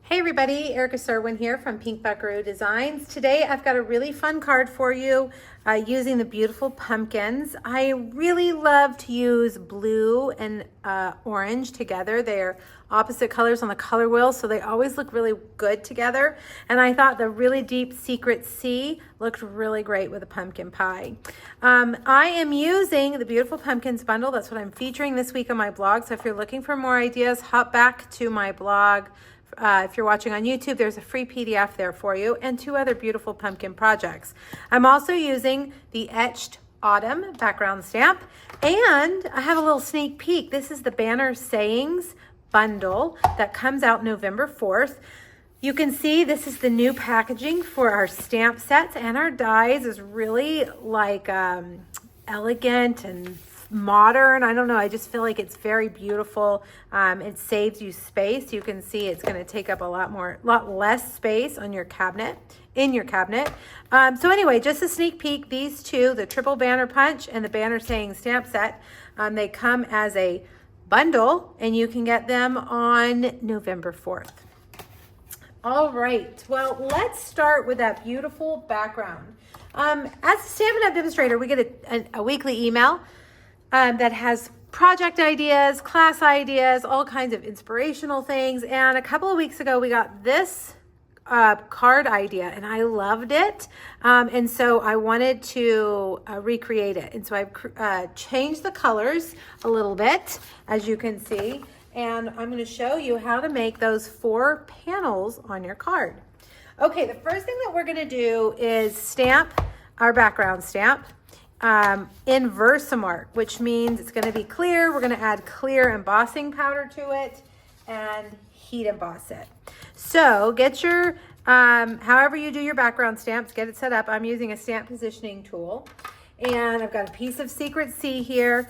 Hey everybody, Erica Serwin here from Pink Buckaroo Designs. Today I've got a really fun card for you using the beautiful pumpkins. I really love to use blue and orange together. They're opposite colors on the color wheel, so they always look really good together. And I thought the really deep Secret Sea looked really great with a pumpkin pie. I am using the Beautiful Pumpkins bundle. That's what I'm featuring this week on my blog. So if you're looking for more ideas, hop back to my blog. If you're watching on YouTube, there's a free PDF there for you and 2 other beautiful pumpkin projects. I'm also using the Etched Autumn background stamp, and I have a little sneak peek. This is the Banner Sayings bundle that comes out November 4th. You can see this is the new packaging for our stamp sets, and our dies is really like elegant and modern. I don't know, I just feel like it's very beautiful. It saves you space. You can see it's going to take up a lot less space on your cabinet, in your cabinet. So anyway, just a sneak peek, these two, the Triple Banner Punch and the Banner Saying stamp set, they come as a bundle and you can get them on November 4th. All right, well, let's start with that beautiful background. As a Stampin' Up! Demonstrator, we get a weekly email that has project ideas, class ideas, all kinds of inspirational things. And a couple of weeks ago, we got this card idea and I loved it. And so I wanted to recreate it. And so I've changed the colors a little bit, as you can see. And I'm going to show you how to make those 4 panels on your card. Okay, the first thing that we're going to do is stamp our background stamp in Versamark, which means it's going to be clear. We're going to add clear embossing powder to it and heat emboss it. So get your, however you do your background stamps, get it set up. I'm using a stamp positioning tool, and I've got a piece of Secret Sea here.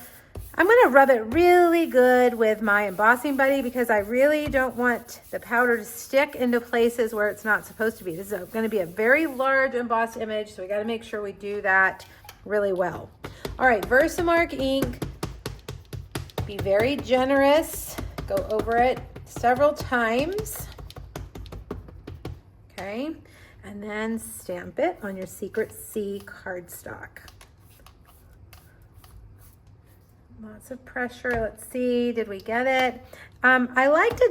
I'm going to rub it really good with my embossing buddy because I really don't want the powder to stick into places where it's not supposed to be. This is going to be a very large embossed image, so we got to make sure we do that really well. All right, Versamark ink, be very generous, go over it several times, okay, and then stamp it on your Secret Sea cardstock. Lots of pressure. Let's see, did we get it? I like to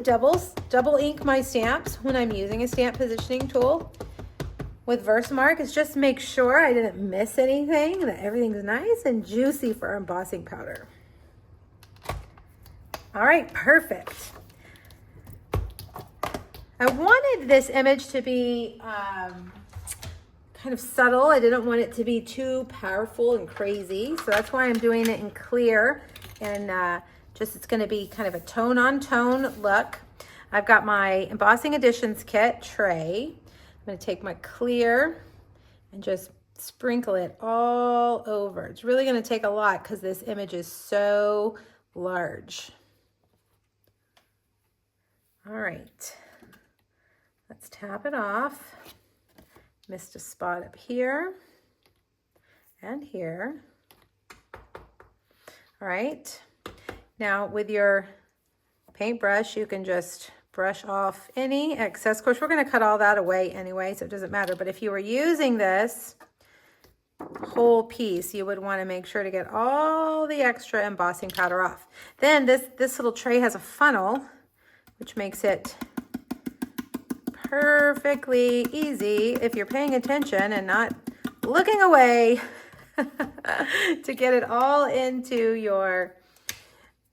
double ink my stamps when I'm using a stamp positioning tool with Versamark. Is just make sure I didn't miss anything, that everything's nice and juicy for our embossing powder. All right, perfect. I wanted this image to be kind of subtle. I didn't want it to be too powerful and crazy, so that's why I'm doing it in clear, and just it's going to be kind of a tone on tone look. I've got my Embossing Additions Kit tray. I'm going to take my clear and just sprinkle it all over. It's really going to take a lot because this image is so large. All right, let's tap it off. Missed a spot up here and here. All right, now with your paintbrush, you can just brush off any excess. Of course, we're going to cut all that away anyway, so it doesn't matter. But if you were using this whole piece, you would want to make sure to get all the extra embossing powder off. Then this little tray has a funnel, which makes it perfectly easy, if you're paying attention and not looking away, to get it all into your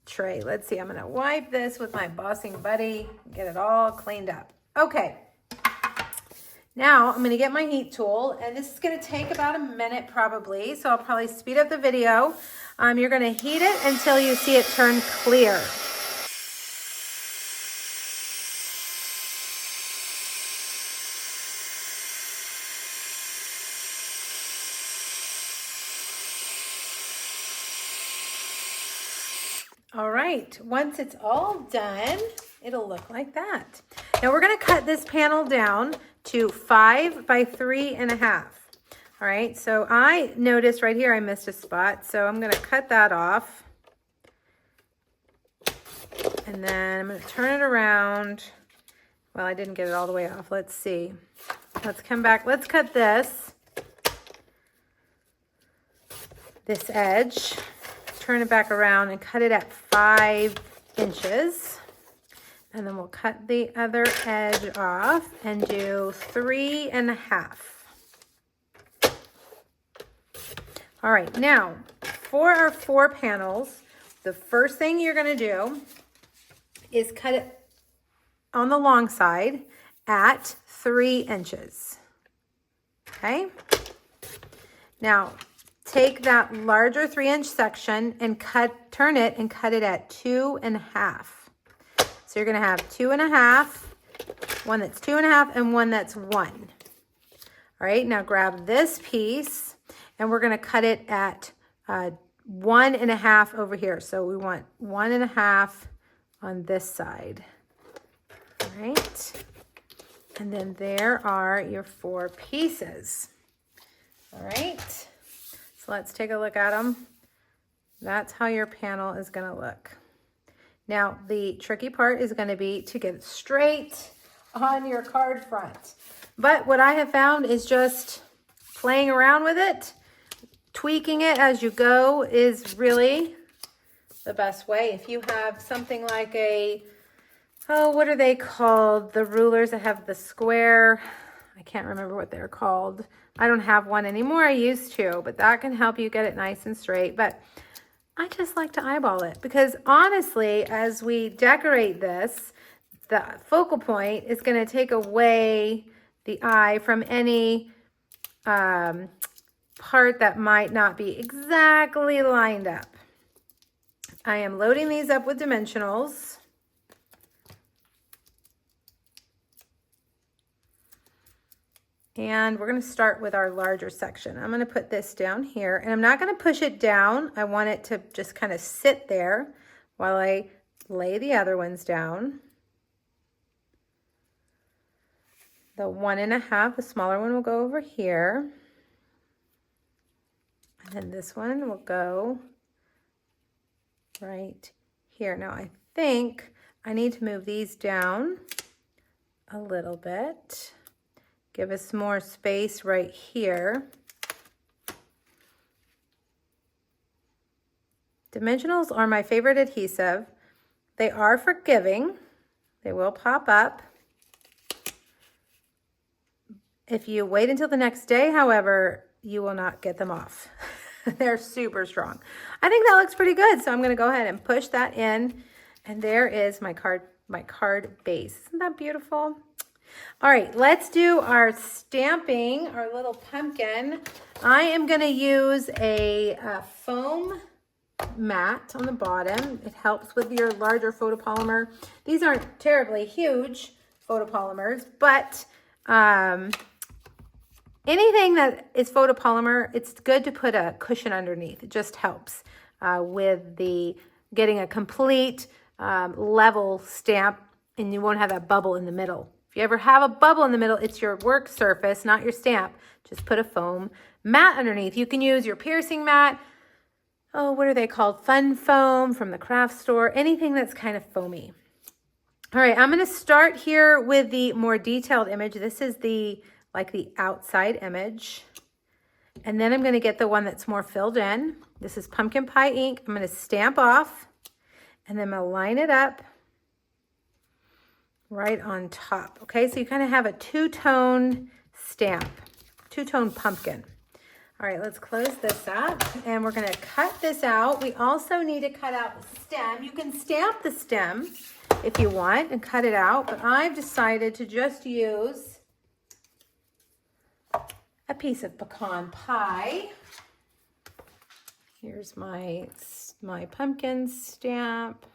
tray. Let's see, I'm going to wipe this with my embossing buddy, get it all cleaned up. Okay, now I'm going to get my heat tool, and this is going to take about a minute probably, so I'll probably speed up the video. You're going to heat it until you see it turn clear. All right, once it's all done, it'll look like that. Now we're going to cut this panel down to 5 by 3.5. All right, so I noticed right here I missed a spot, so I'm going to cut that off. And then I'm going to turn it around Well, I didn't get it all the way off. Let's see. Let's come back. Let's cut this edge, turn it back around and cut it at 5 inches. And then we'll cut the other edge off and do 3.5. All right, now for our 4 panels, the first thing you're gonna do is cut it on the long side at 3 inches, okay? Now, take that larger 3-inch section and turn it and cut it at 2.5. So you're gonna have 2.5, one that's 2.5 and one that's 1. All right, now grab this piece and we're gonna cut it at 1.5 over here. So we want 1.5 on this side. All right, and then there are your 4 pieces. All right, so let's take a look at them. That's how your panel is gonna look. Now, the tricky part is gonna be to get it straight on your card front. But what I have found is just playing around with it, tweaking it as you go is really the best way. If you have something like what are they called? The rulers that have the square, I can't remember what they're called. I don't have one anymore, I used to, but that can help you get it nice and straight. But I just like to eyeball it because honestly, as we decorate this, the focal point is going to take away the eye from any part that might not be exactly lined up. I am loading these up with dimensionals. And we're going to start with our larger section. I'm going to put this down here and I'm not going to push it down. I want it to just kind of sit there while I lay the other ones down. The 1.5, the smaller one will go over here. And then this one will go right here. Now I think I need to move these down a little bit. Give us more space right here. Dimensionals are my favorite adhesive. They are forgiving. They will pop up. If you wait until the next day, however, you will not get them off. They're super strong. I think that looks pretty good, so I'm gonna go ahead and push that in. And there is my card base. Isn't that beautiful? All right, let's do our stamping, our little pumpkin. I am going to use a foam mat on the bottom. It helps with your larger photopolymer. These aren't terribly huge photopolymers, but anything that is photopolymer, it's good to put a cushion underneath. It just helps with getting a complete level stamp, and you won't have that bubble in the middle. If you ever have a bubble in the middle, it's your work surface, not your stamp. Just put a foam mat underneath. You can use your piercing mat. Oh, what are they called? Fun foam from the craft store. Anything that's kind of foamy. All right, I'm going to start here with the more detailed image. This is the outside image. And then I'm going to get the one that's more filled in. This is pumpkin pie ink. I'm going to stamp off and then I'm going to line it up right on top. Okay, so you kind of have a two-tone stamp, two-tone pumpkin. All right, let's close this up and we're going to cut this out. We also need to cut out the stem. You can stamp the stem if you want and cut it out, but I've decided to just use a piece of pecan pie. Here's my pumpkin stamp.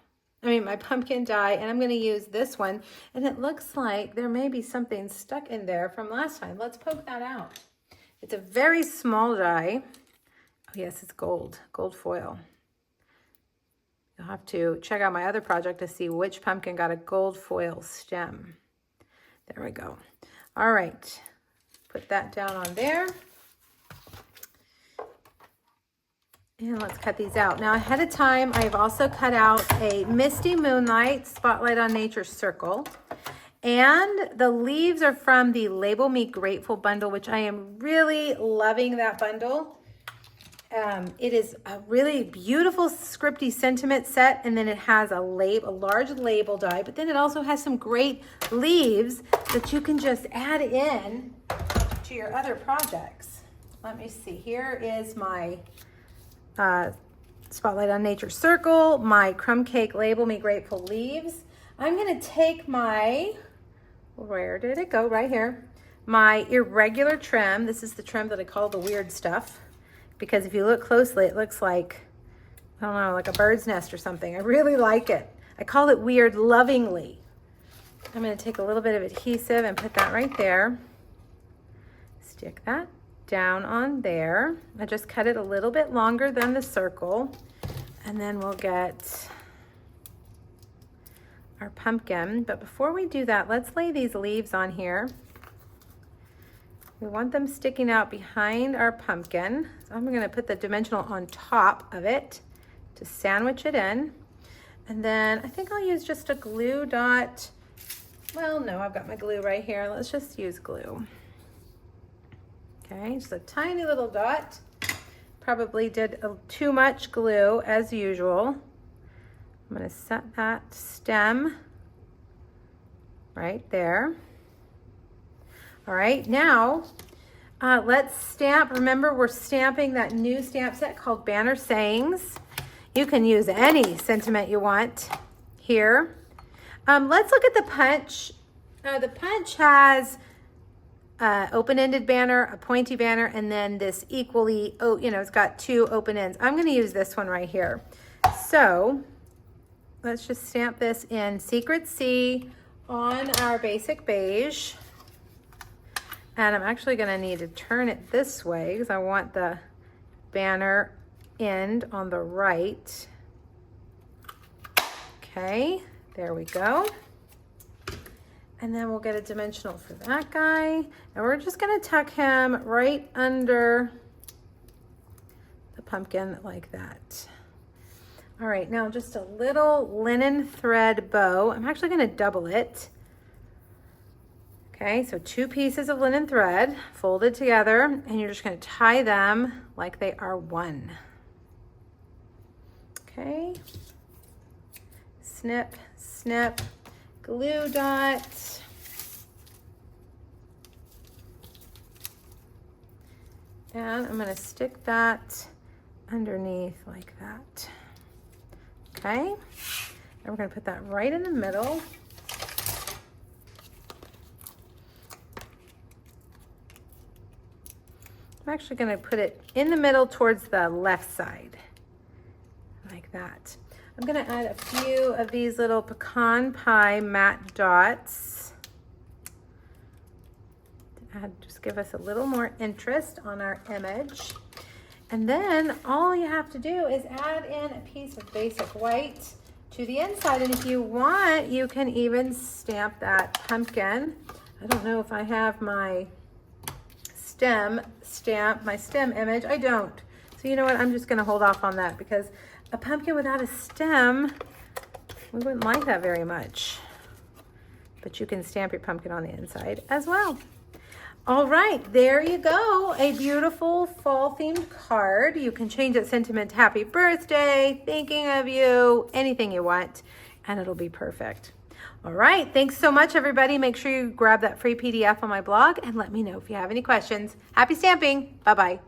My pumpkin die, and I'm going to use this one, and it looks like there may be something stuck in there from last time. Let's poke that out. It's a very small die. Oh yes, it's gold foil. You'll have to check out my other project to see which pumpkin got a gold foil stem. There we go. All right, put that down on there. And let's cut these out. Now ahead of time, I've also cut out a Misty Moonlight Spotlight on Nature circle. And the leaves are from the Label Me Grateful bundle, which I am really loving that bundle. It is a really beautiful scripty sentiment set, and then it has a large label die, but then it also has some great leaves that you can just add in to your other projects. Let me see. Here is my Spotlight on Nature circle, my crumb cake Label Me Grateful leaves. I'm going to take my, where did it go? Right here. My irregular trim. This is the trim that I call the weird stuff, because if you look closely, it looks like, I don't know, like a bird's nest or something. I really like it. I call it weird lovingly. I'm going to take a little bit of adhesive and put that right there. Stick that down on there. I just cut it a little bit longer than the circle. And then we'll get our pumpkin. But before we do that, let's lay these leaves on here. We want them sticking out behind our pumpkin. So I'm going to put the dimensional on top of it to sandwich it in. And then I think I'll use just a glue dot. Well, no, I've got my glue right here. Let's just use glue. Okay, just a tiny little dot. Probably did too much glue as usual. I'm going to set that stem right there. All right, now let's stamp. Remember, we're stamping that new stamp set called Banner Sayings. You can use any sentiment you want here. Let's look at the punch. The punch has open-ended banner, a pointy banner, and then this equally, it's got two open ends. I'm going to use this one right here. So let's just stamp this in Secret C on our basic beige. And I'm actually going to need to turn it this way because I want the banner end on the right. Okay, there we go. And then we'll get a dimensional for that guy. And we're just going to tuck him right under the pumpkin like that. All right, now just a little linen thread bow. I'm actually going to double it. Okay, so 2 pieces of linen thread folded together, and you're just going to tie them like they are one. Okay, snip, snip, glue dot. And I'm going to stick that underneath like that. Okay, and we're going to put that right in the middle. I'm actually going to put it in the middle towards the left side, like that. I'm going to add a few of these little pecan pie matte dots. Just give us a little more interest on our image. And then all you have to do is add in a piece of basic white to the inside. And if you want, you can even stamp that pumpkin. I don't know if I have my stem image. I don't. So you know what? I'm just going to hold off on that because a pumpkin without a stem, we wouldn't like that very much. But you can stamp your pumpkin on the inside as well. All right, there you go. A beautiful fall themed card. You can change that sentiment to happy birthday, thinking of you, anything you want, and it'll be perfect. All right, thanks so much, everybody. Make sure you grab that free PDF on my blog and let me know if you have any questions. Happy stamping. Bye-bye.